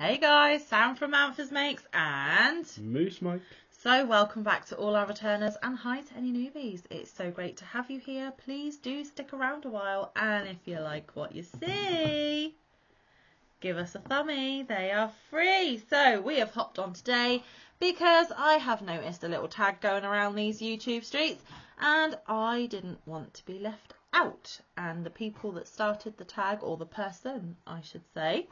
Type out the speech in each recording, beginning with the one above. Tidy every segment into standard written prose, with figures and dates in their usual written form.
Hey guys, Sam from Manfa's Makes and Moose Mike. So welcome back to all our returners and hi to any newbies. It's so great to have you here. Please do stick around a while, and if you like what you see, give us a thumbie. They are free. So we have hopped on today because I have noticed a little tag going around these YouTube streets and I didn't want to be left out. And the people that started the tag, or the person I should say,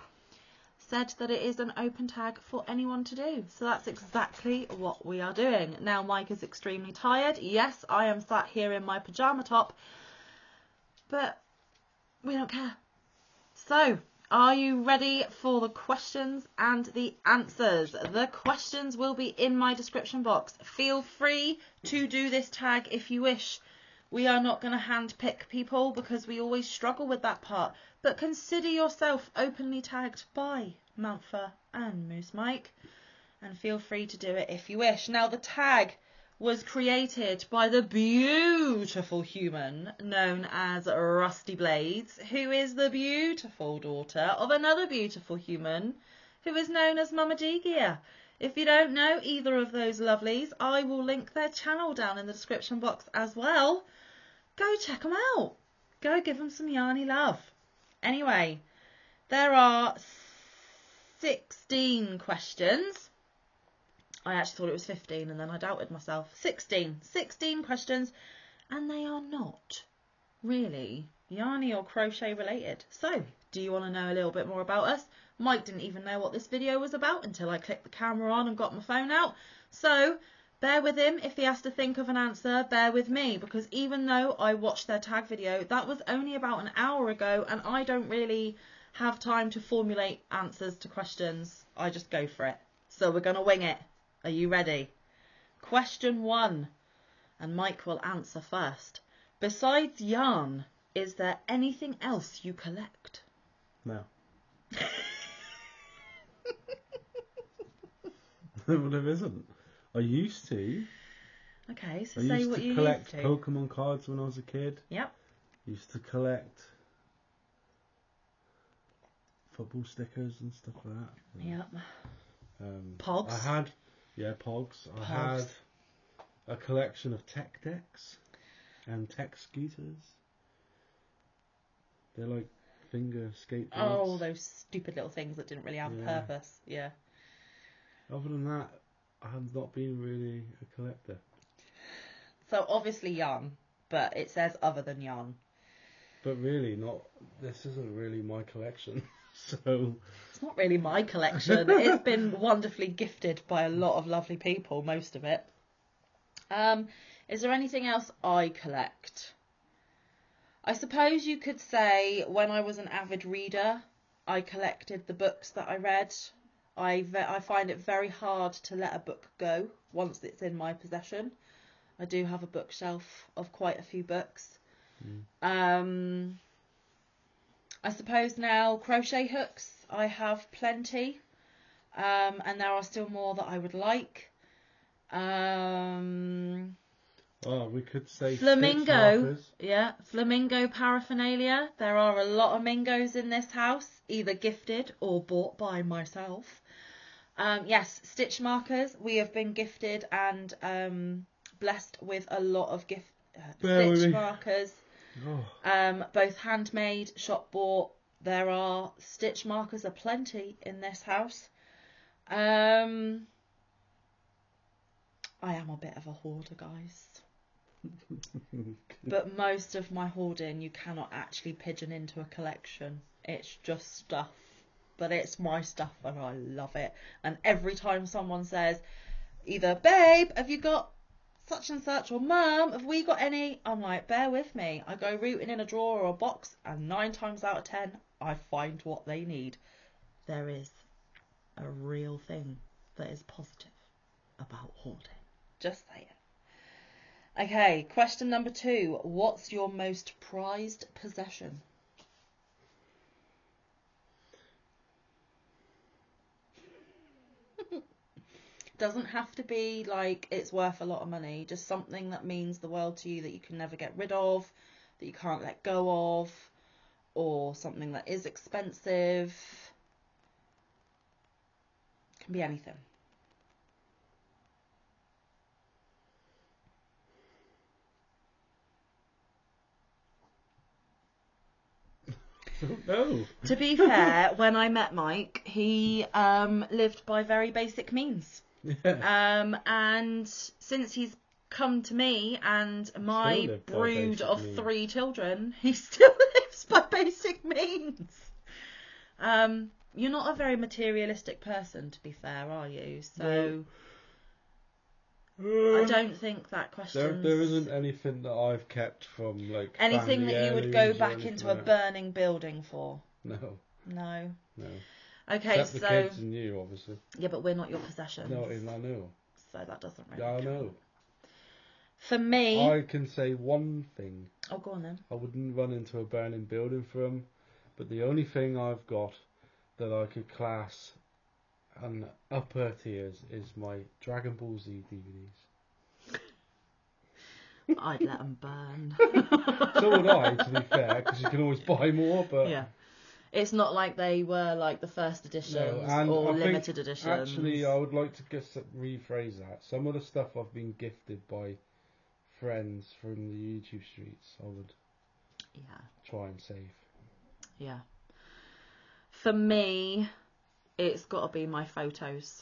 said that it is an open tag for anyone to do. So that's exactly what we are doing. Now Mike is extremely tired. Yes, I am sat here in my pyjama top, but we don't care. So, are you ready for the questions and the answers? The questions will be in my description box. Feel free to do this tag if you wish. We are not going to handpick people because we always struggle with that part. But consider yourself openly tagged by Manfa and Moose Mike. And feel free to do it if you wish. Now, the tag was created by the beautiful human known as Rusty Blades, who is the beautiful daughter of another beautiful human who is known as mamaggear. If you don't know either of those lovelies, I will link their channel down in the description box as well. Go check them out. Go give them some yarny love. Anyway, there are 16 questions. I actually thought it was 15 and then I doubted myself. 16 questions, and they are not really yarny or crochet related. So, do you want to know a little bit more about us? Mike didn't even know what this video was about until I clicked the camera on and got my phone out. So, bear with him if he has to think of an answer. Bear with me, because even though I watched their tag video, that was only about an hour ago and I don't really have time to formulate answers to questions. I just go for it. So we're going to wing it. Are you ready? Question 1, and Mike will answer first. Besides yarn, is there anything else you collect? No. Well, there isn't. I used to. Okay, so I say used what to you collect used to. Pokemon cards when I was a kid. Yep. Used to collect football stickers and stuff like that. Yep. Pogs? Pogs? I had, Pogs. I had a collection of tech decks and tech scooters. They're like finger skateboards. Oh, those stupid little things that didn't really have a purpose. Yeah. Other than that, I have not been really a collector. So obviously yarn, but it says other than yarn. But really, this isn't really my collection. So it's not really my collection. It's been wonderfully gifted by a lot of lovely people, most of it. Is there anything else I collect? I suppose you could say when I was an avid reader, I collected the books that I read. I find it very hard to let a book go once it's in my possession. I do have a bookshelf of quite a few books. I suppose now crochet hooks, I have plenty, and there are still more that I would like. we could say flamingo, flamingo paraphernalia. There are a lot of mingos in this house, either gifted or bought by myself. Yes, stitch markers. We have been gifted and blessed with a lot of stitch markers. Both handmade, shop bought. There are stitch markers aplenty in this house. I am a bit of a hoarder, guys. But most of my hoarding you cannot actually pigeon into a collection. It's just stuff. But it's my stuff and I love it. And every time someone says, either, babe, have you got such and such, or mum, have we got any? I'm like, bear with me. I go rooting in a drawer or a box, and 9 times out of 10, I find what they need. There is a real thing that is positive about hoarding. Just saying. Okay, question number 2. What's your most prized possession? Doesn't have to be like it's worth a lot of money, just something that means the world to you that you can never get rid of, that you can't let go of, or something that is expensive. Be anything. No. To be fair, when I met Mike, he lived by very basic means. Yeah. And since he's come to me and my live by brood basic of means. 3 children, he still lives by basic means. You're not a very materialistic person, to be fair, are you? So I don't think that question. There isn't anything that I've kept from like anything family that you would go heirlooms or back anything into a like that. burning building for. No. No. No. Okay, Except the kids and you, obviously. Yeah, but we're not your possessions. No, I know. So that doesn't really Yeah, I count. know. For me... I can say one thing. Oh, go on then. I wouldn't run into a burning building for them, but the only thing I've got that I could class an upper tiers is my Dragon Ball Z DVDs. I'd let them burn. So would I, to be fair, because you can always buy more, but... Yeah. It's not like they were like the first editions or limited editions. Actually, I would like to rephrase that. Some of the stuff I've been gifted by friends from the YouTube streets, I would try and save. Yeah. For me, it's got to be my photos,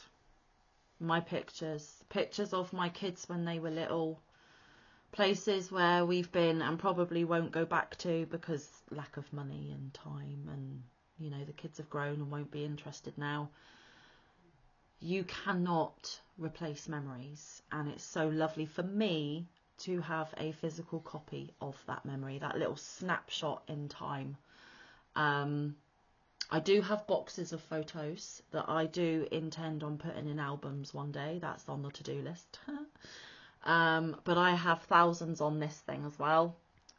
my pictures of my kids when they were little, places where we've been and probably won't go back to because lack of money and time, and you know the kids have grown and won't be interested now. You cannot replace memories, and it's so lovely for me to have a physical copy of that memory, that little snapshot in time. I do have boxes of photos that I do intend on putting in albums one day. That's on the to-do list. But I have thousands on this thing as well.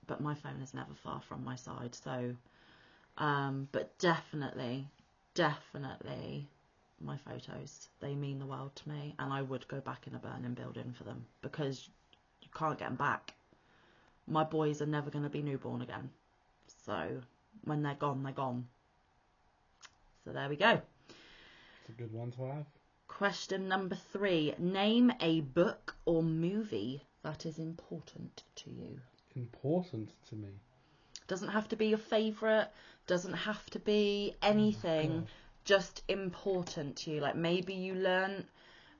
But my phone is never far from my side. So, but definitely my photos. They mean the world to me. And I would go back in a burning building for them because you can't get them back. My boys are never going to be newborn again. So when they're gone, they're gone. So there we go. It's a good one to have. Question number 3. Name a book or movie that is important to you. Important to me? Doesn't have to be your favourite. Doesn't have to be anything. Just important to you. Like maybe you learn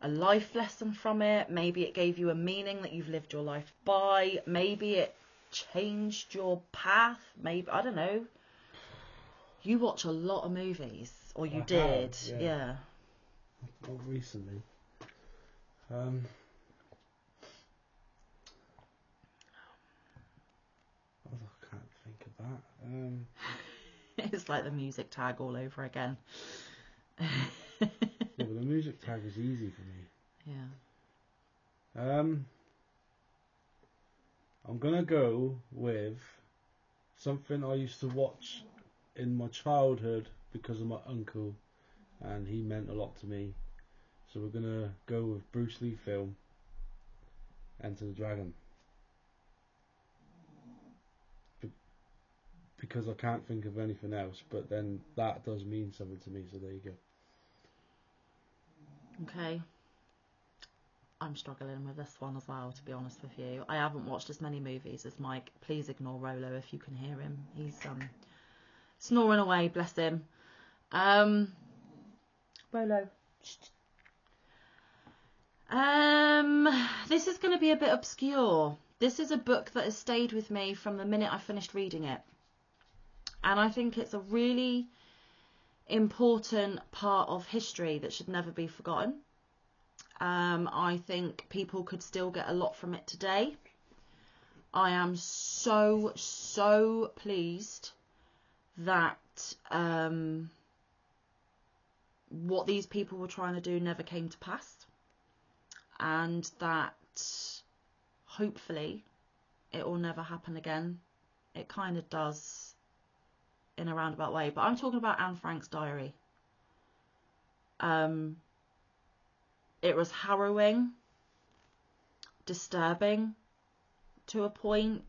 a life lesson from it. Maybe it gave you a meaning that you've lived your life by. Maybe it changed your path. Maybe, I don't know. You watch a lot of movies, or you did, yeah. Not recently. I can't think of that. It's like the music tag all over again. Yeah, but the music tag is easy for me. Yeah. I'm gonna go with something I used to watch in my childhood because of my uncle, and he meant a lot to me. So we're gonna go with Bruce Lee film, Enter the Dragon, because I can't think of anything else. But then that does mean something to me. So there you go. Okay. I'm struggling with this one as well, to be honest with you. I haven't watched as many movies as Mike. Please ignore Rolo if you can hear him. He's snoring away, bless him. Rolo. This is going to be a bit obscure. This is a book that has stayed with me from the minute I finished reading it. And I think it's a really important part of history that should never be forgotten. I think people could still get a lot from it today. I am so pleased that what these people were trying to do never came to pass, and that hopefully it will never happen again. It kind of does in a roundabout way, but I'm talking about Anne Frank's diary. It was harrowing, disturbing to a point,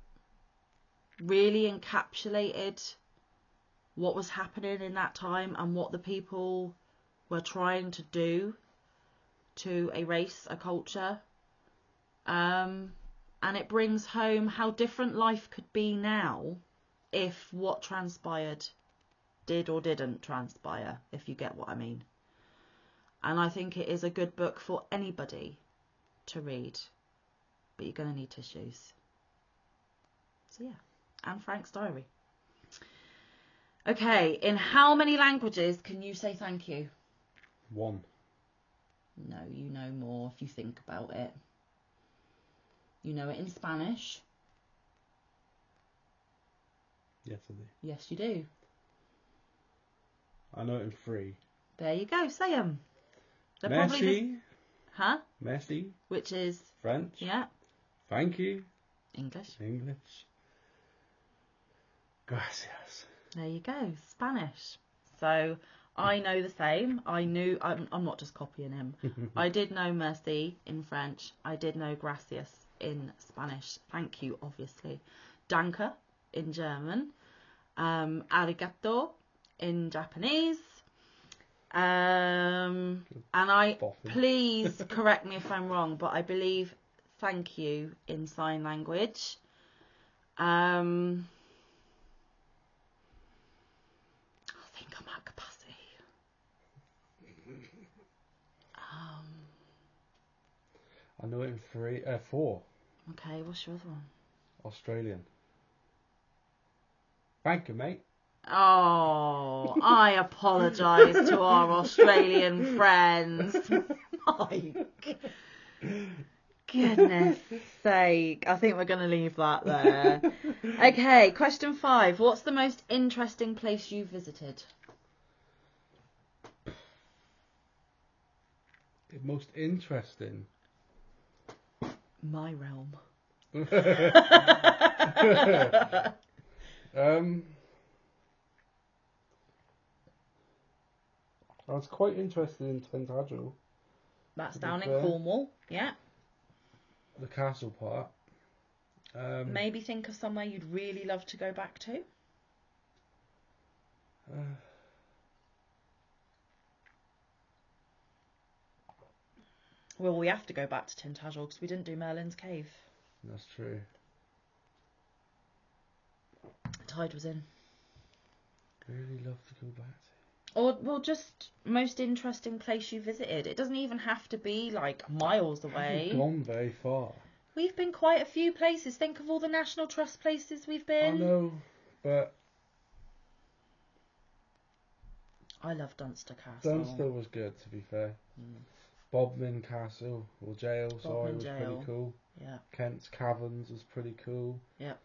really encapsulated what was happening in that time and what the people were trying to do to a race, a culture. And it brings home how different life could be now if what transpired did or didn't transpire, if you get what I mean. And I think it is a good book for anybody to read, but you're going to need tissues. So yeah, and Frank's diary. Okay, in how many languages can you say thank you? 1. No, you know more if you think about it. You know it in Spanish. Yes, I do. Yes, you do. I know it in 3. There you go, say them. Merci. Huh? Merci. Which is? French. Yeah. Thank you. English. English. Gracias. There you go, Spanish. So I know the same. I'm not just copying him. I did know merci in French. I did know gracias in Spanish. Thank you, obviously. Danke in German. Arigato in Japanese. And please correct me if I'm wrong, but I believe thank you in sign language. I think I'm at capacity. I know it in 4. Okay, what's your other one? Australian. Thank you, mate. Oh, I apologise to our Australian friends. My goodness sake. I think we're going to leave that there. Okay, question 5. What's the most interesting place you visited? The most interesting? My realm. I was quite interested in Tintagel. That's down in Cornwall, yeah. The castle part. Maybe think of somewhere you'd really love to go back to. Well, we have to go back to Tintagel because we didn't do Merlin's Cave. That's true. Tide was in. Really love to go back to. Or, well, just most interesting place you visited. It doesn't even have to be like miles away. We've gone very far. We've been quite a few places. Think of all the National Trust places we've been. I know, but I love Dunster Castle. Dunster was good, to be fair. Bodmin Castle, or jail, was pretty cool. Yeah. Kent's Caverns was pretty cool. Yep.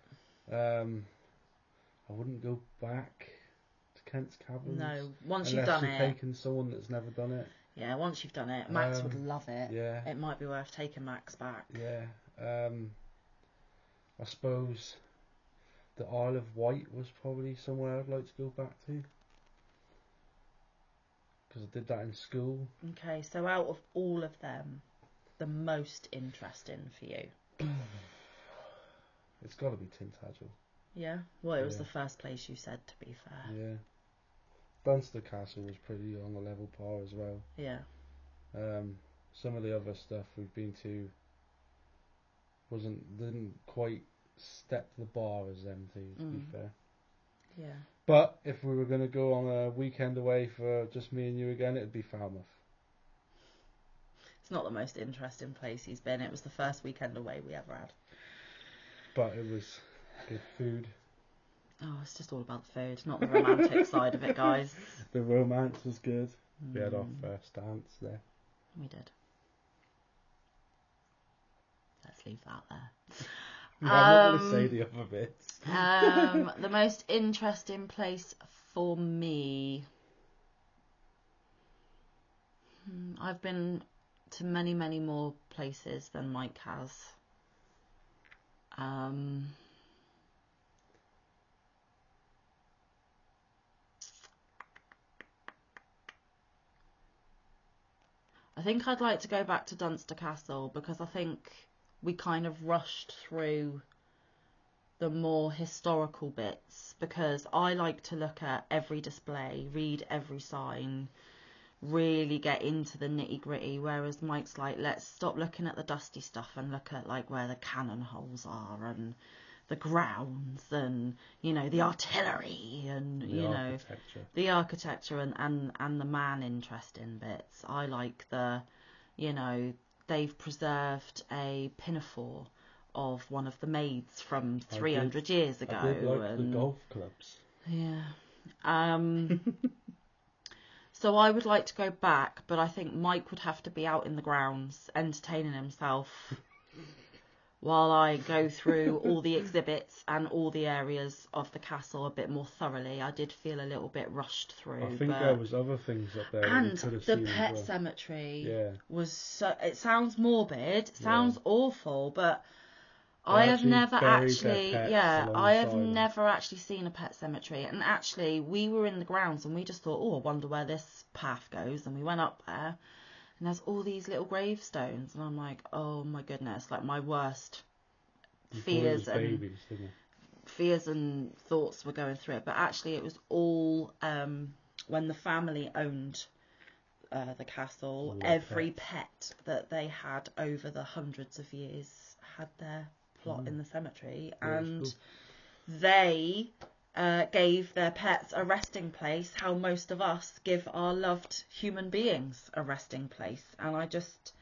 I wouldn't go back to Kent's Caverns. No, once you've done it. Unless you're taking someone that's never done it. Yeah, once you've done it. Max would love it. Yeah. It might be worth taking Max back. Yeah. I suppose the Isle of Wight was probably somewhere I'd like to go back to. Because I did that in school. Okay, so out of all of them, the most interesting for you? It's got to be Tintagel. Yeah? Well, it was the first place you said, to be fair. Yeah. Dunster Castle was pretty on the level par as well. Yeah. Some of the other stuff we've been to didn't quite step the bar as them two, to be fair. Yeah. But if we were going to go on a weekend away for just me and you again, it'd be Falmouth. It's not the most interesting place he's been. It was the first weekend away we ever had. But it was good food. Oh, it's just all about the food, not the romantic side of it, guys. The romance was good. We had our first dance there. We did. Let's leave that there. I'm not going to say the other bits. The most interesting place for me. I've been to many, many more places than Mike has. I think I'd like to go back to Dunster Castle because I think we kind of rushed through the more historical bits, because I like to look at every display, read every sign, really get into the nitty gritty, whereas Mike's like, let's stop looking at the dusty stuff and look at like where the cannon holes are and the grounds and, you know, the artillery and, the architecture and the man interesting bits. I like the, you know, they've preserved a pinafore of one of the maids from 300 years ago. I did like the golf clubs. Yeah. So I would like to go back, but I think Mike would have to be out in the grounds entertaining himself while I go through all the exhibits and all the areas of the castle a bit more thoroughly. I did feel a little bit rushed through. I think there was other things up there. And that we could the have seen pet as well. cemetery was so... It sounds morbid, sounds awful, but They I have actually never buried actually... their pets Yeah, I have alongside them. never actually seen a pet cemetery. And actually, we were in the grounds and we just thought, oh, I wonder where this path goes. And we went up there and there's all these little gravestones. And I'm like, oh my goodness, like my worst fears and thoughts were going through it. But actually it was all when the family owned the castle, every pet that they had over the hundreds of years had their plot in the cemetery, and they gave their pets a resting place, how most of us give our loved human beings a resting place. And I just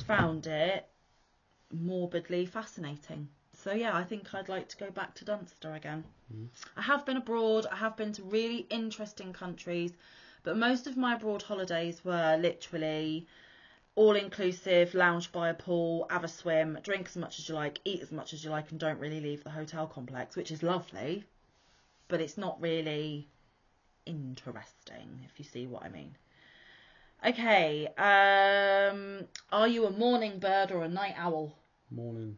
found it morbidly fascinating. So yeah, I think I'd like to go back to Dunster again. I have been abroad, I have been to really interesting countries, but most of my abroad holidays were literally all-inclusive, lounge by a pool, have a swim, drink as much as you like, eat as much as you like, and don't really leave the hotel complex, which is lovely, but it's not really interesting, if you see what I mean. Okay, are you a morning bird or a night owl? Morning.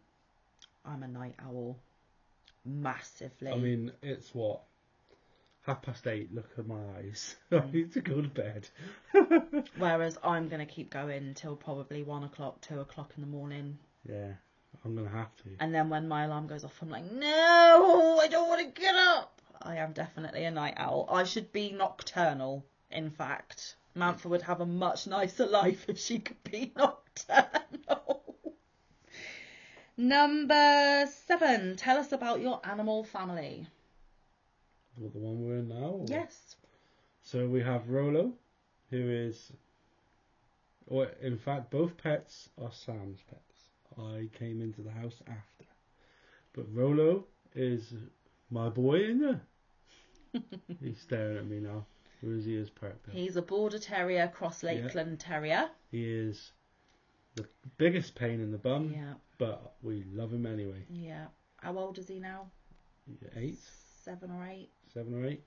I'm a night owl. Massively. I mean, it's what? 8:30, look at my eyes. I need to go to bed. Whereas I'm going to keep going till probably 1 o'clock, 2 o'clock in the morning. Yeah, I'm going to have to. And then when my alarm goes off, I'm like, no, I don't want to get up. I am definitely a night owl. I should be nocturnal, in fact. Manfa would have a much nicer life if she could be nocturnal. Number 7. Tell us about your animal family. What, the one we're in now? Or? Yes. So we have Rolo, who is... Or in fact, both pets are Sam's pets. I came into the house after. But Rolo is my boy, isn't he? He's staring at me now. Where is he as perked up? He's a Border Terrier, Cross Lakeland Terrier. He is the biggest pain in the bum, Yeah. but we love him anyway. Yeah. How old is he now? 8? 7 or 8. 7 or 8.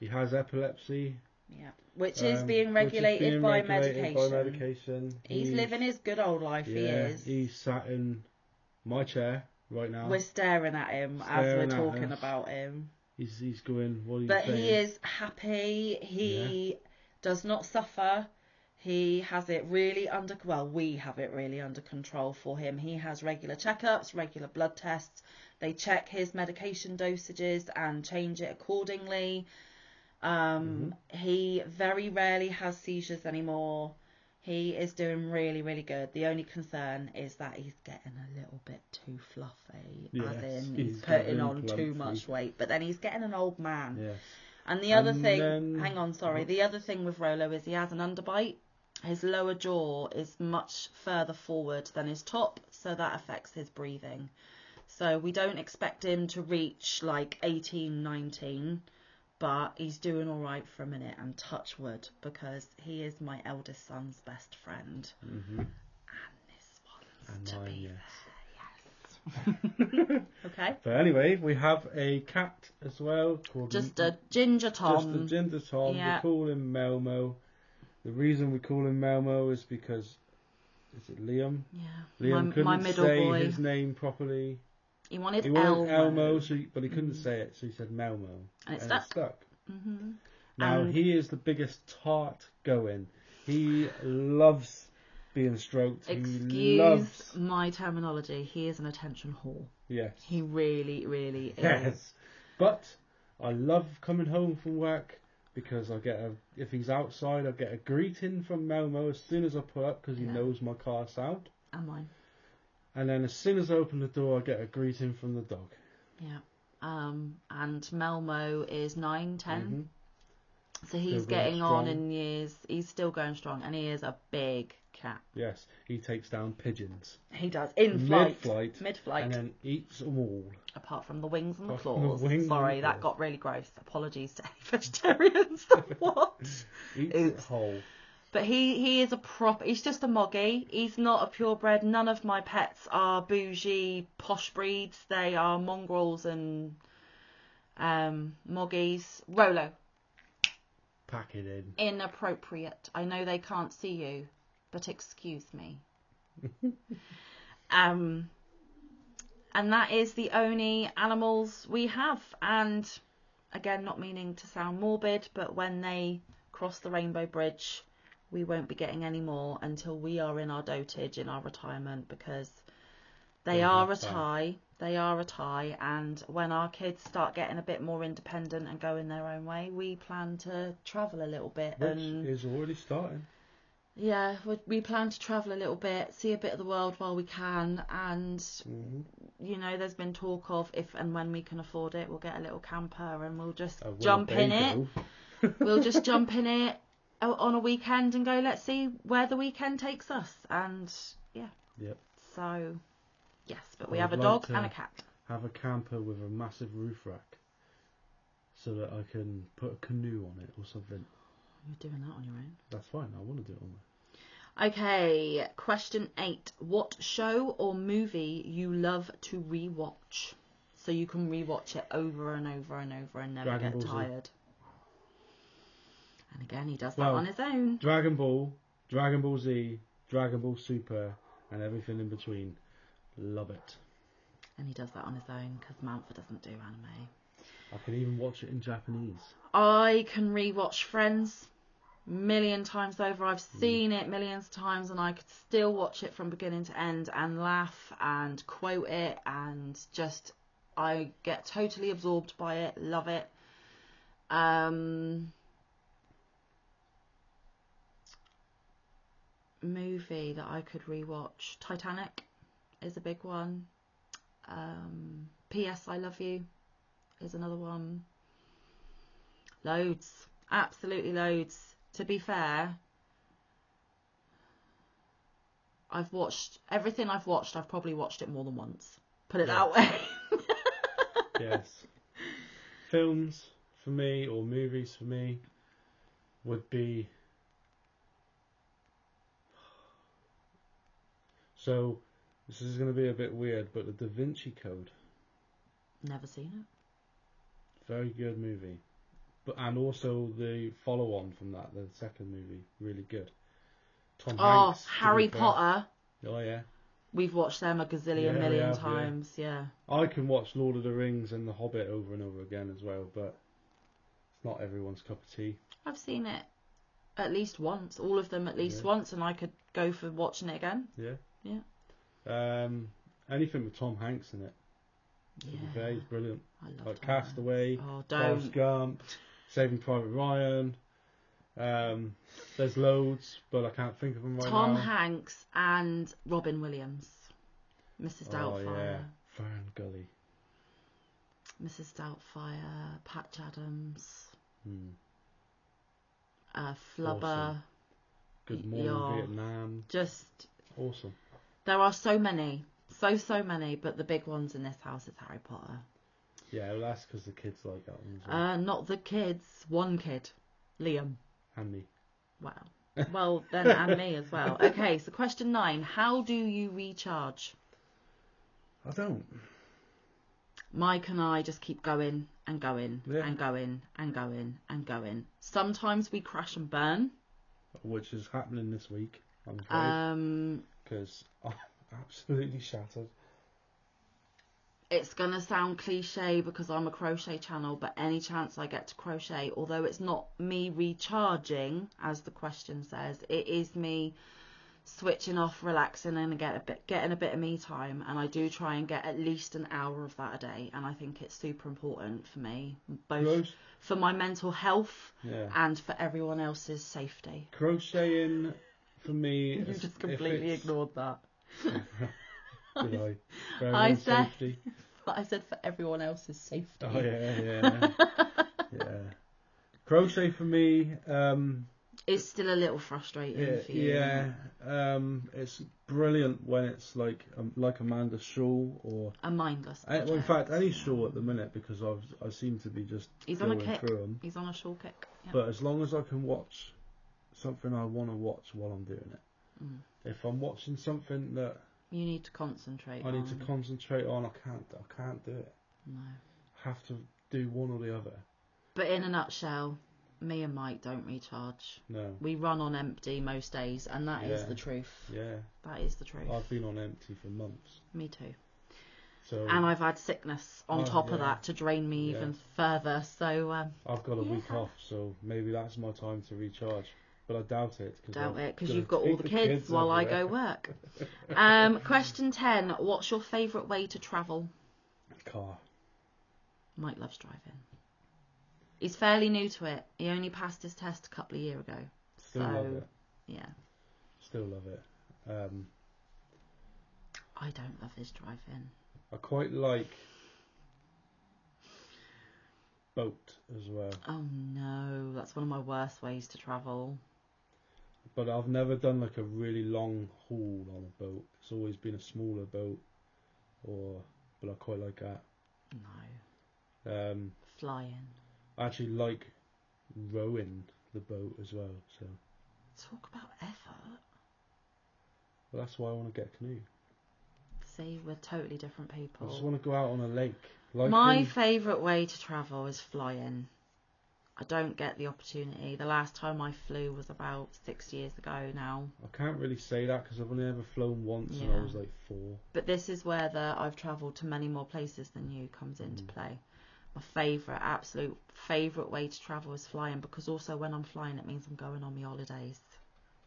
He has epilepsy. Yeah. Which is being regulated by medication. He's living his good old life, he is. He's sat in my chair right now. We're staring at him as we're talking about him. He's going, what are you But saying? he is happy. He does not suffer. He has it really we have it really under control for him. He has regular checkups, regular blood tests. They check his medication dosages and change it accordingly. He very rarely has seizures anymore. He is doing really, really good. The only concern is that he's getting a little bit too fluffy. As in, he's putting on too much weight. But then he's getting an old man. Yes. And the other thing... Hang on, sorry. The other thing with Rolo is he has an underbite. His lower jaw is much further forward than his top, so that affects his breathing. So we don't expect him to reach like 18, 19... But he's doing all right for a minute, and touch wood, because he is my eldest son's best friend. Mm-hmm. And this one's to be there, yes. Okay. But anyway, we have a cat as well. Called a ginger Tom. Just a ginger Tom. Yeah. We call him Melmo. The reason we call him Melmo is because, is it Liam? Yeah. Liam couldn't my middle say boy. his name properly. He wanted Elmo, but he couldn't say it, so he said Melmo. And it stuck. Mm-hmm. Now, he is the biggest tart going. He loves being stroked. Excuse my terminology. He is an attention whore. Yes. He really, really is. Yes. But I love coming home from work because if he's outside, I get a greeting from Melmo as soon as I pull up because he knows my car's sound. And mine. And then as soon as I open the door, I get a greeting from the dog. Yeah. And Melmo is 9, 10. Mm-hmm. So he's Still going getting on strong. in years. He's still going strong, and he is a big cat. Yes, he takes down pigeons. He does in flight, mid-flight, and then eats them all. apart from the wings and the Apart from the claws. wings Sorry, and that claws. got really gross. Apologies to any vegetarians that watch. Eats it whole. But he is he's just a moggy. He's not a purebred. None of my pets are bougie, posh breeds. They are mongrels and moggies. Rolo. Pack it in. Inappropriate. I know they can't see you, but excuse me. And that is the only animals we have. And again, not meaning to sound morbid, but when they cross the Rainbow Bridge, we won't be getting any more until we are in our dotage, in our retirement, because they are a tie. They are a tie, and when our kids start getting a bit more independent and going their own way, we plan to travel a little bit. Which is already starting. Yeah, we plan to travel a little bit, see a bit of the world while we can, and you know, there's been talk of if and when we can afford it, we'll get a little camper and we'll just jump in it. We'll just jump in it on a weekend and go, let's see where the weekend takes us. And yeah. Yep. So yes, but we have a dog and a cat. Have a camper with a massive roof rack so that I can put a canoe on it or something. You're doing that on your own. That's fine. I want to do it on there. Okay, question 8. What show or movie you love to rewatch? So you can rewatch it over and over and over and never Dragon get Ball Z. tired. And again, he does that on his own. Dragon Ball, Dragon Ball Z, Dragon Ball Super, and everything in between. Love it. And he does that on his own because Manfa doesn't do anime. I can even watch it in Japanese. I can rewatch Friends million times over. I've seen it millions of times and I could still watch it from beginning to end and laugh and quote it and just, I get totally absorbed by it, love it. Movie that I could rewatch, Titanic is a big one. P.S. I Love You is another one. Loads, absolutely loads. To be fair, I've watched everything I've watched. I've probably watched it more than once. Put it that way. Yes. Films for me, or movies for me, would be... So, this is going to be a bit weird, but the Da Vinci Code. Never seen it. Very good movie. And also the follow-on from that, the second movie, really good. Tom Hanks. Harry Potter. Oh, yeah. We've watched them a gazillion million times, yeah. I can watch Lord of the Rings and The Hobbit over and over again as well, but it's not everyone's cup of tea. I've seen it at least once, all of them at least once, and I could go for watching it again. Yeah. Yeah. Anything with Tom Hanks in it. Yeah. To be fair, he's brilliant. I love Like Tom Castaway, Hanks. Forrest Gump, Saving Private Ryan. There's loads, but I can't think of them right now. Tom Hanks and Robin Williams. Mrs. Doubtfire. Oh, yeah. Fern Gully. Mrs. Doubtfire, Patch Adams. Flubber. Awesome. Good Morning Vietnam. Just... Awesome. There are so many. So many, but the big ones in this house is Harry Potter. Yeah, well, that's because the kids like that one as well. Not the kids. One kid. Liam. And me. Wow. Well, then, and me as well. Okay, so question 9. How do you recharge? I don't. Mike and I just keep going and going and going and going and going. Sometimes we crash and burn. Which is happening this week, I'm afraid. Because I'm absolutely shattered. It's going to sound cliche because I'm a crochet channel, but any chance I get to crochet, although it's not me recharging, as the question says, it is me switching off, relaxing, and getting a bit of me time. And I do try and get at least an hour of that a day, and I think it's super important for me, both for my mental health Yeah. and for everyone else's safety. Crocheting for me. You just completely ignored that. Did I? For I everyone's said, safety. I said for everyone else's safety. Oh yeah. Crochet for me. It's still a little frustrating for you. Yeah. It's brilliant when it's like Amanda's shawl or A mindless well, in project. fact, any shawl at the minute, because I seem to be just He's on a going kick. through them. He's on a shawl kick. Yeah. But as long as I can watch something I want to watch while I'm doing it. If I'm watching something that you need to concentrate I need to concentrate on, I can't do it. No. I have to do one or the other. But in a nutshell, me and Mike don't recharge. No. We run on empty most days, and that is the truth. Yeah. That is the truth. I've been on empty for months. Me too. So, and I've had sickness on top of that to drain me even further. So I've got a week off, so maybe that's my time to recharge. But I doubt it. Because you've got all the kids while I go work. Question 10. What's your favourite way to travel? Car. Mike loves driving. He's fairly new to it. He only passed his test a couple of years ago. Still love it. Yeah. Still love it. I don't love his driving. I quite like boat as well. Oh no, that's one of my worst ways to travel. But I've never done like a really long haul on a boat. It's always been a smaller boat, but I quite like that. No. Flying. I actually like rowing the boat as well. So. Talk about effort. Well, that's why I want to get a canoe. See, we're totally different people. I just want to go out on a lake. My favourite way to travel is flying. I don't get the opportunity. The last time I flew was about 6 years ago now. I can't really say that because I've only ever flown once and I was like 4. But this is where I've travelled to many more places than you comes into play. My absolute favourite way to travel is flying, because also when I'm flying it means I'm going on my holidays,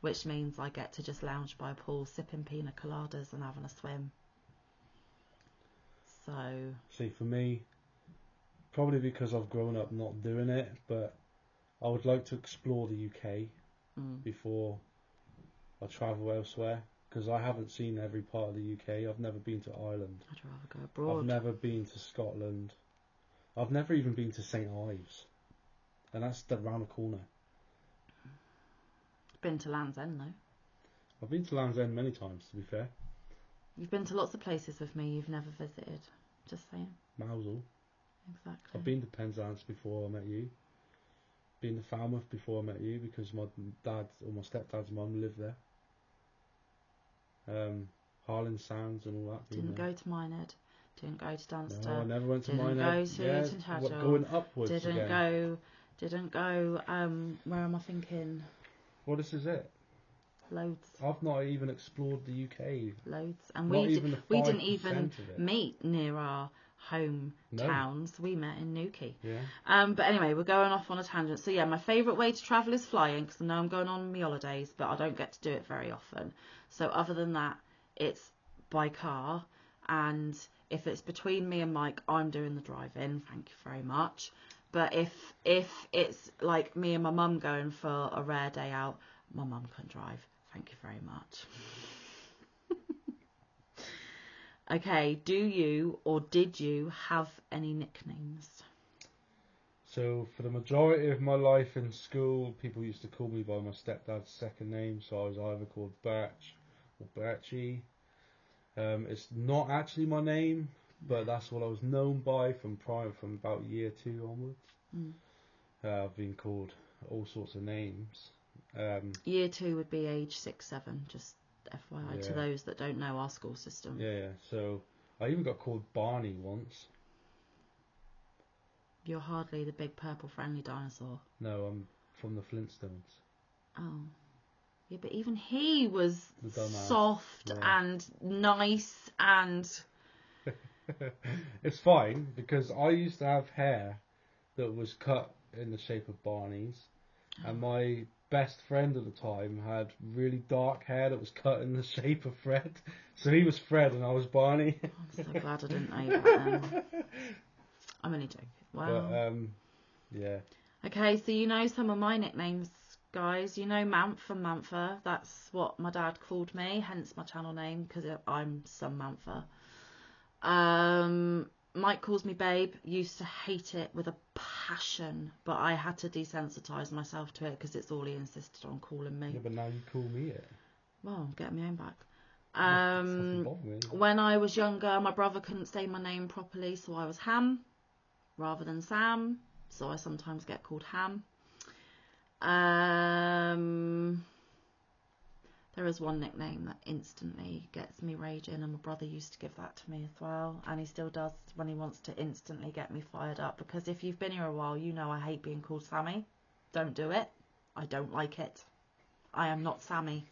which means I get to just lounge by a pool sipping pina coladas and having a swim. So... See, for me, probably because I've grown up not doing it, but I would like to explore the UK before I travel elsewhere, because I haven't seen every part of the UK. I've never been to Ireland. I'd rather go abroad. I've never been to Scotland. I've never even been to St Ives, and that's round the corner. Been to Land's End though. I've been to Land's End many times, to be fair. You've been to lots of places with me you've never visited. Just saying. Mousehole. Exactly. I've been to Penzance before I met you. Been to Falmouth before I met you, because my dad or my stepdad's mum lived there. Harland Sands and all that. Didn't go to Minehead. Didn't go to Dunster. No, I never went to Minehead. Didn't go to Tintagel. Going upwards Didn't again. go. Where am I thinking? Well, this is it. Loads. I've not even explored the UK. Loads. And we didn't even meet near our home towns. We met in Newquay. Yeah. But anyway, we're going off on a tangent. So yeah, my favourite way to travel is flying, because I know I'm going on my holidays, but I don't get to do it very often. So other than that, it's by car, and if it's between me and Mike, I'm doing the driving. Thank you very much. But if it's like me and my mum going for a rare day out, my mum can drive. Thank you very much. Okay, do you or did you have any nicknames? So for the majority of my life in school, people used to call me by my stepdad's second name, so I was either called Birch or Birchie. It's not actually my name, but that's what I was known by from about year 2 onwards. I've been called all sorts of names. Year 2 would be age 6, 7, just FYI to those that don't know our school system. Yeah, so I even got called Barney once. You're hardly the big purple friendly dinosaur. No, I'm from the Flintstones. Oh. Yeah, but even he was soft and nice and... It's fine, because I used to have hair that was cut in the shape of Barney's, and my best friend at the time had really dark hair that was cut in the shape of Fred. So he was Fred and I was Barney. I'm so glad I didn't know that then. I'm only joking. Wow. Yeah. Okay, so you know some of my nicknames, guys. You know Manfa, Manfa. That's what my dad called me, hence my channel name, because I'm some Manfa. Mike calls me babe. Used to hate it with a passion, but I had to desensitise myself to it because it's all he insisted on calling me. Yeah, but now you call me it. Well, I'm getting my own back. Doesn't bother me. When I was younger, my brother couldn't say my name properly, so I was Ham rather than Sam, so I sometimes get called Ham. There is one nickname that instantly gets me raging, and my brother used to give that to me as well, and he still does when he wants to instantly get me fired up, because if you've been here a while, you know I hate being called Sammy. Don't do it. I don't like it. I am not Sammy.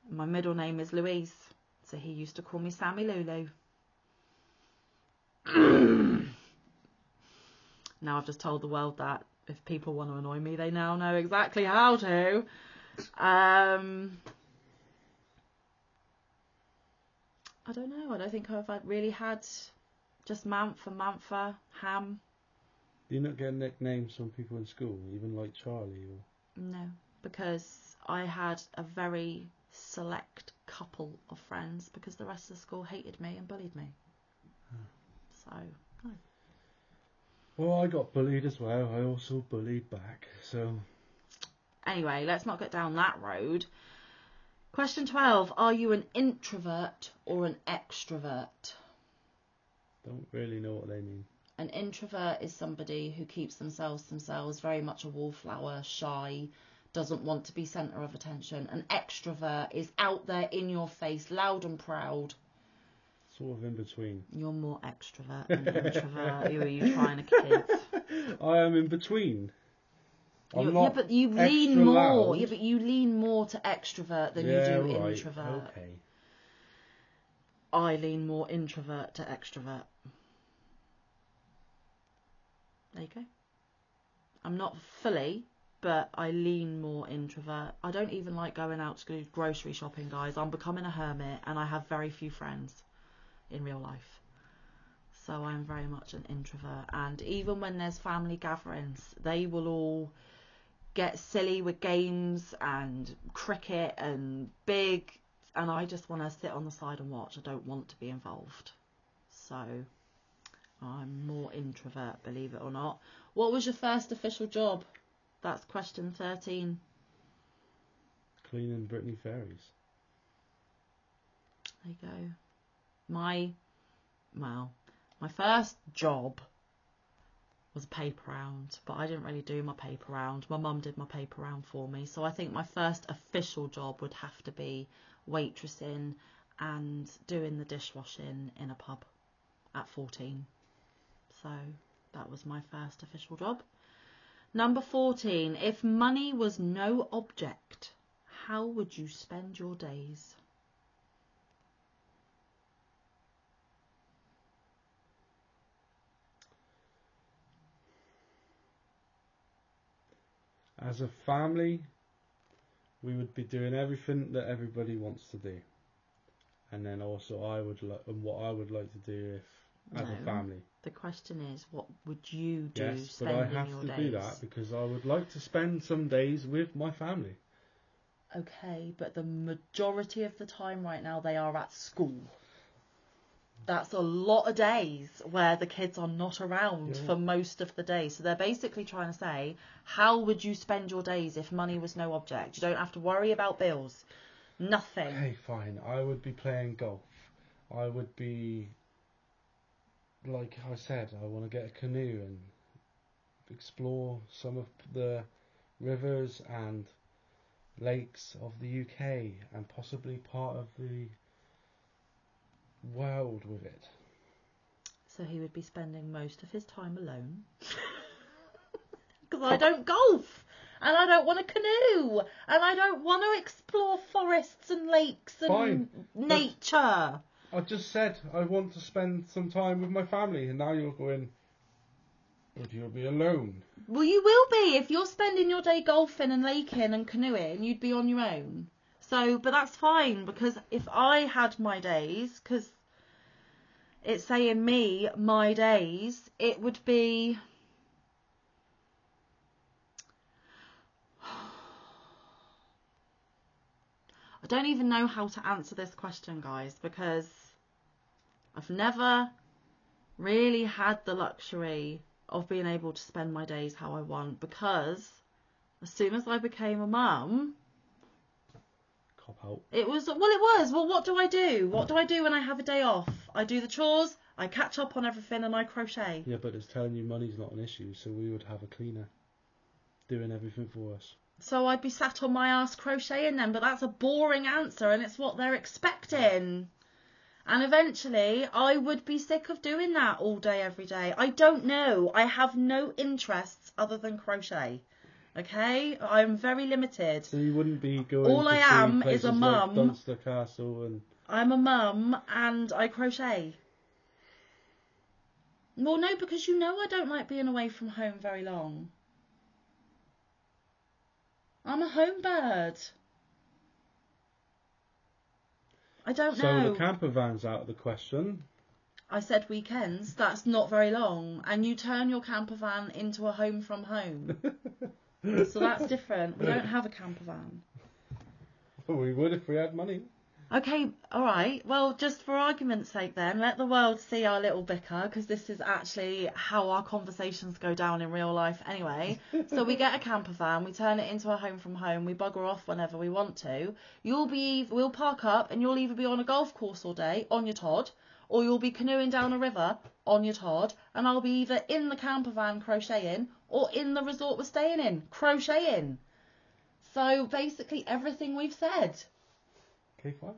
My middle name is Louise, so he used to call me Sammy Lulu. Now I've just told the world that if people want to annoy me, they now know exactly how to. I don't know. I don't think I've really had just Manfa, Ham. Do you not get nicknames from people in school, even like Charlie? Or... No, because I had a very select couple of friends, because the rest of the school hated me and bullied me. So, no. Well, I got bullied as well. I also bullied back, so... Anyway, let's not get down that road. Question 12. Are you an introvert or an extrovert? Don't really know what they mean. An introvert is somebody who keeps themselves, very much a wallflower, shy, doesn't want to be centre of attention. An extrovert is out there in your face, loud and proud. Sort of in between. You're more extrovert than introvert. Who are you trying to kid? I am in between. Yeah, but you lean more. Loud. Yeah, but you lean more to extrovert than you do introvert. Okay. I lean more introvert to extrovert. There you go. I'm not fully, but I lean more introvert. I don't even like going out to go grocery shopping, guys. I'm becoming a hermit, and I have very few friends in real life. So I'm very much an introvert. And even when there's family gatherings, they will all get silly with games and cricket and big, and I just want to sit on the side and watch. I don't want to be involved. So I'm more introvert, believe it or not. What was your first official job? That's question 13. Cleaning Brittany Ferries. There you go. My first job was a paper round, but I didn't really do my paper round. My mum did my paper round for me. So I think my first official job would have to be waitressing and doing the dishwashing in a pub at 14. So that was my first official job. Number 14. If money was no object, how would you spend your days? As a family, we would be doing everything that everybody wants to do. And then also what I would like to do if as a family. The question is, what would you do? Yes, but I have to do that because I would like to spend some days with my family. Okay, but the majority of the time right now they are at school. That's a lot of days where the kids are not around for most of the day. So they're basically trying to say, how would you spend your days if money was no object? You don't have to worry about bills. Nothing. Okay, fine. I would be playing golf. I would be, like I said, I want to get a canoe and explore some of the rivers and lakes of the UK and possibly part of the world with it. So he would be spending most of his time alone. Because I don't golf, and I don't want a canoe, and I don't want to explore forests and lakes and nature. I just said I want to spend some time with my family, and now you're going, but you'll be alone. Well, you will be. If you're spending your day golfing and laking and canoeing, you'd be on your own. So, but that's fine, because if I had my days, because it's saying me, my days, it would be I don't even know how to answer this question, guys, because I've never really had the luxury of being able to spend my days how I want, because as soon as I became a mum, Cop out. it was, well, what do I do? What do I do when I have a day off? I do the chores, I catch up on everything, and I crochet. Yeah, but it's telling you money's not an issue, so we would have a cleaner doing everything for us. So I'd be sat on my ass crocheting then, but that's a boring answer, and it's what they're expecting. And eventually I would be sick of doing that all day, every day. I don't know. I have no interests other than crochet. Okay? I'm very limited. So you wouldn't be going All to I see am places is a like mum. Dunster Castle and... I'm a mum and I crochet. Well, no, because you know I don't like being away from home very long. I'm a home bird. I don't know. So the camper van's out of the question. I said weekends. That's not very long. And you turn your camper van into a home from home. So that's different. We don't have a camper van. We would if we had money. Okay, all right. Well, just for argument's sake then, let the world see our little bicker, because this is actually how our conversations go down in real life anyway. So we get a camper van, we turn it into a home from home, we bugger off whenever we want to. We'll park up and you'll either be on a golf course all day on your Todd, or you'll be canoeing down a river on your Todd, and I'll be either in the camper van crocheting or in the resort we're staying in crocheting. So basically everything we've said. Okay, fine.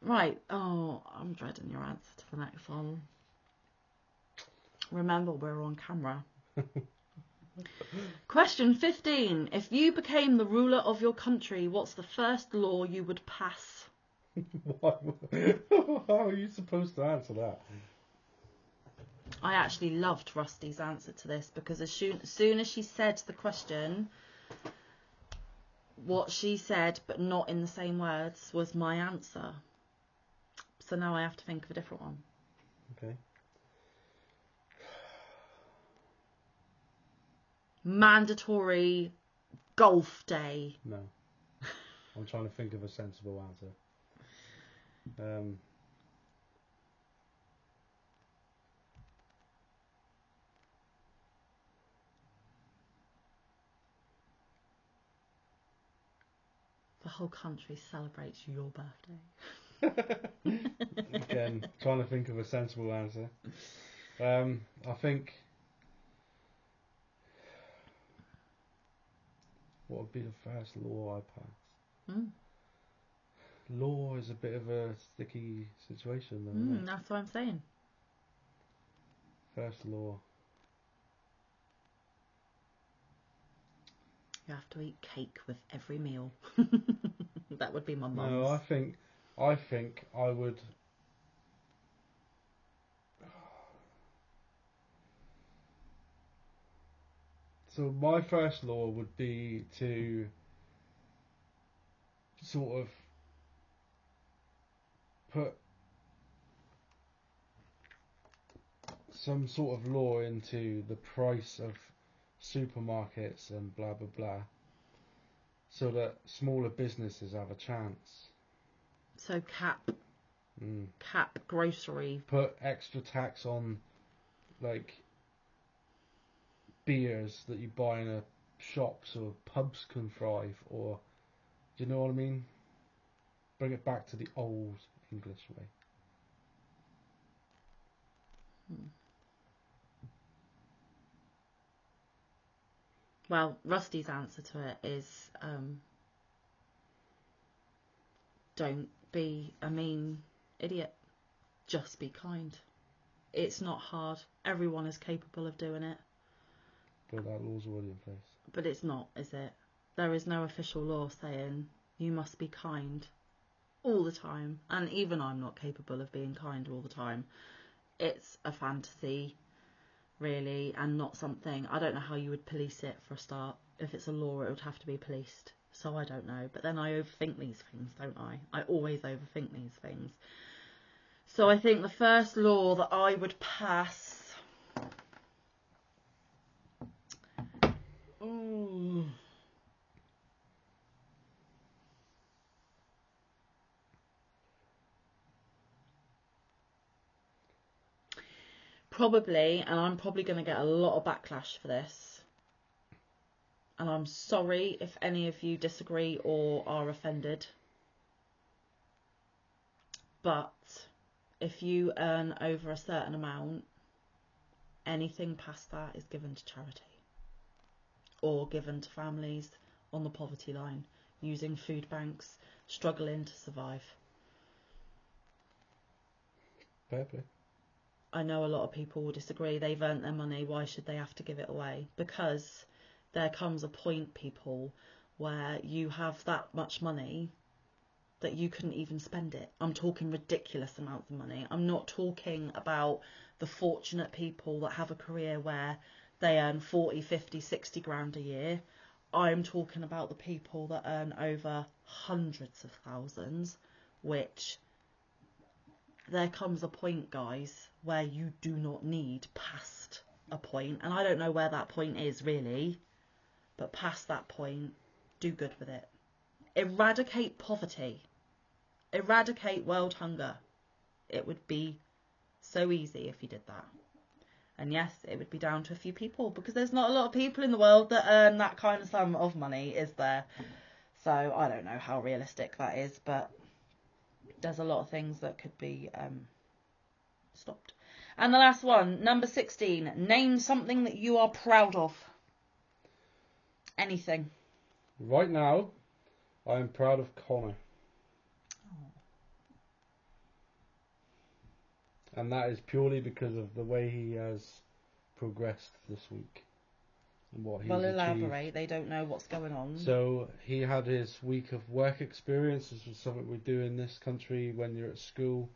Right. Oh, I'm dreading your answer to the next one. Remember, we're on camera. Question 15. If you became the ruler of your country, what's the first law you would pass? How are you supposed to answer that? I actually loved Rusty's answer to this, because as soon as she said the question, what she said, but not in the same words, was my answer. So now I have to think of a different one. Okay. Mandatory golf day. No. I'm trying to think of a sensible answer. The whole country celebrates your birthday. Again, trying to think of a sensible answer. I think... What would be the first law I pass? Law is a bit of a sticky situation, though, isn't it? That's what I'm saying. First law. You have to eat cake with every meal. That would be my mum's. No, I think I would. So my first law would be to sort of put some sort of law into the price of supermarkets and blah blah blah, so that smaller businesses have a chance. So cap grocery. Put extra tax on, like, beers that you buy in a shop so pubs can thrive, or do you know what I mean? Bring it back to the old English way. Well, Rusty's answer to it is don't be a mean idiot. Just be kind. It's not hard. Everyone is capable of doing it. But that law's already in place. But it's not, is it? There is no official law saying you must be kind all the time. And even I'm not capable of being kind all the time. It's a fantasy, really, and not something. I don't know how you would police it for a start. If it's a law, it would have to be policed. So I don't know. But then I overthink these things, don't I? I always overthink these things. So I think the first law that I would pass... Probably, and I'm probably going to get a lot of backlash for this. And I'm sorry if any of you disagree or are offended. But if you earn over a certain amount, anything past that is given to charity or given to families on the poverty line, using food banks, struggling to survive. Fair play. I know a lot of people will disagree. They've earned their money. Why should they have to give it away? Because there comes a point, people, where you have that much money that you couldn't even spend it. I'm talking ridiculous amounts of money. I'm not talking about the fortunate people that have a career where they earn 40, 50, 60 grand a year. I'm talking about the people that earn over hundreds of thousands, which there comes a point, guys, where you do not need past a point. And I don't know where that point is really, but past that point, do good with it. Eradicate poverty. Eradicate world hunger. It would be so easy if you did that. And yes, it would be down to a few people, because there's not a lot of people in the world that earn that kind of sum of money, is there? So I don't know how realistic that is, but there's a lot of things that could be stopped. And the last one, number 16, name something that you are proud of. Anything. Right now, I am proud of Connor. And that is purely because of the way he has progressed this week and what he's achieved. Elaborate. They don't know what's going on. So he had his week of work experience. This was something we do in this country when you're at school.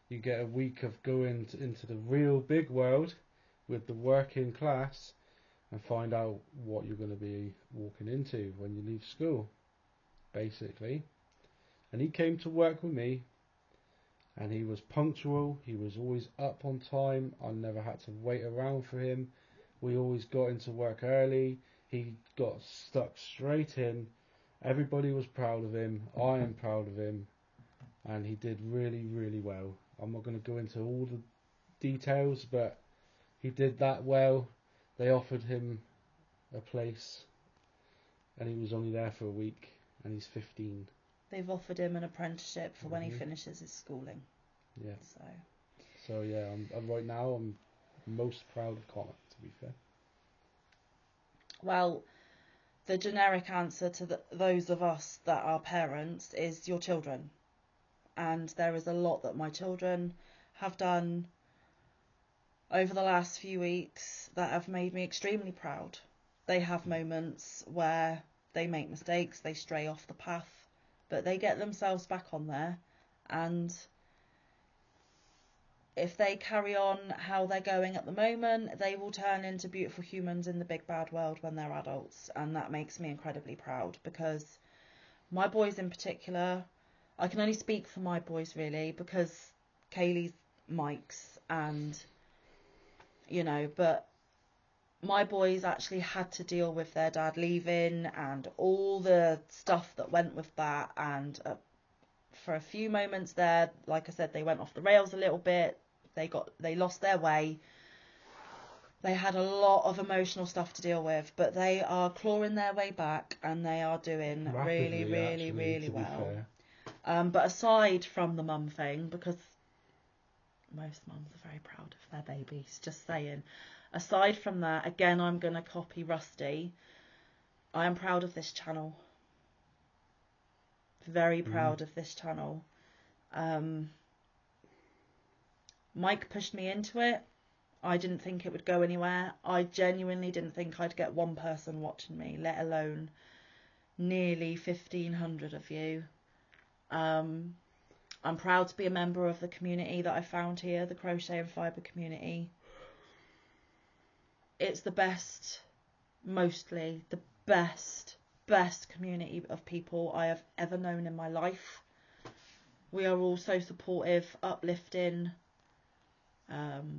You get a week of going into the real big world with the working class and find out what you're going to be walking into when you leave school, basically. And he came to work with me. And he was punctual, he was always up on time, I never had to wait around for him. We always got into work early, he got stuck straight in. Everybody was proud of him, I am proud of him, and he did really, really well. I'm not going to go into all the details, but he did that well. They offered him a place, and he was only there for a week, and he's 15. They've offered him an apprenticeship for when he finishes his schooling. Yeah. So yeah, I'm right now I'm most proud of Connor, to be fair. Well, the generic answer to those of us that are parents is your children. And there is a lot that my children have done over the last few weeks that have made me extremely proud. They have moments where they make mistakes, they stray off the path, but they get themselves back on there, and if they carry on how they're going at the moment, they will turn into beautiful humans in the big bad world when they're adults, and that makes me incredibly proud, because my boys in particular, I can only speak for my boys really, because Kaylee's Mike's, and but my boys actually had to deal with their dad leaving and all the stuff that went with that, and for a few moments there, like I said, they went off the rails a little bit. They lost their way. They had a lot of emotional stuff to deal with, but they are clawing their way back, and they are doing Rapidly, really well. But aside from the mum thing, because most mums are very proud of their babies, just saying. Aside from that, again, I'm going to copy Rusty. I am proud of this channel. Very proud of this channel. Mike pushed me into it. I didn't think it would go anywhere. I genuinely didn't think I'd get one person watching me, let alone nearly 1,500 of you. I'm proud to be a member of the community that I found here, the Crochet and Fibre community. It's the best, mostly the best community of people I have ever known in my life. We are all so supportive, uplifting.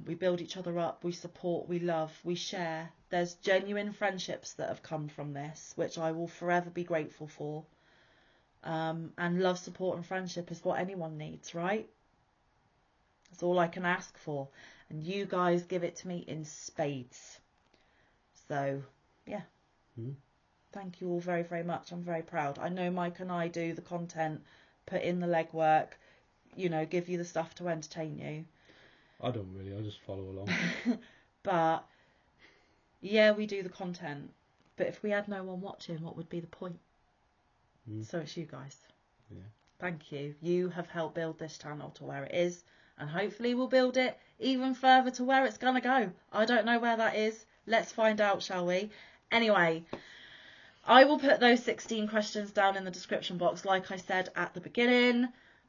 We build each other up, we support, we love, we share. There's genuine friendships that have come from this, which I will forever be grateful for. And love, support and friendship is what anyone needs, right? That's all I can ask for. and you guys give it to me in spades. So, yeah. Thank you all very, very much. I'm very proud. I know Mike and I do the content, put in the legwork, you know, give you the stuff to entertain you. I don't really, I just follow along. But, yeah, we do the content. But if we had no one watching, what would be the point? So it's you guys. Yeah. Thank you. You have helped build this channel to where it is. And hopefully we'll build it even further to where it's going to go. I don't know where that is. Let's find out, shall we? Anyway, I will put those 16 questions down in the description box, like I said at the beginning.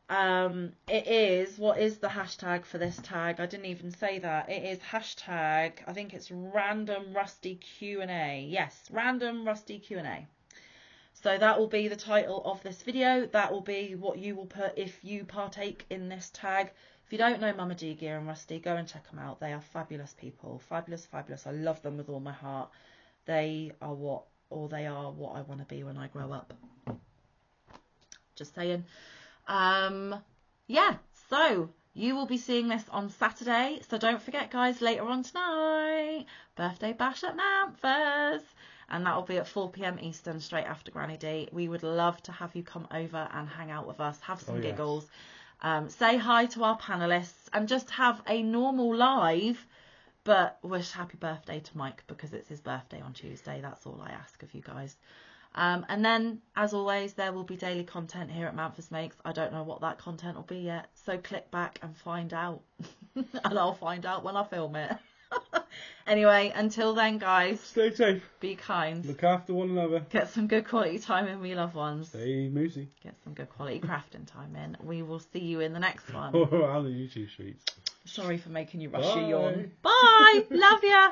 It is, what is the hashtag for this tag? I didn't even say that. It is hashtag, I think it's random rusty Q&A. Yes, random rusty Q&A. So that will be the title of this video. That will be what you will put if you partake in this tag. If you don't know mamaggear and Rusty, go and check them out. They are fabulous people. Fabulous, fabulous. I love them with all my heart. They are what I want to be when I grow up. Just saying. Yeah, so you will be seeing this on Saturday. So don't forget, guys, later on tonight, birthday bash at Manfa's. And that will be at 4 p.m. Eastern, straight after Granny D. We would love to have you come over and hang out with us, have some giggles. Say hi to our panellists and just have a normal live, but wish happy birthday to Mike because it's his birthday on Tuesday. That's all I ask of you guys. And then, as always, there will be daily content here at Manfa's Makes. I don't know what that content will be yet, so click back and find out. And I'll find out when I film it. Anyway, until then, guys, Stay safe. Be kind. Look after one another. Get some good quality time in with your loved ones. Stay moosey. Get some good quality crafting time in. We will see you in the next one. Around the YouTube streets. Sorry for making you rush your yawn. Bye. Love ya.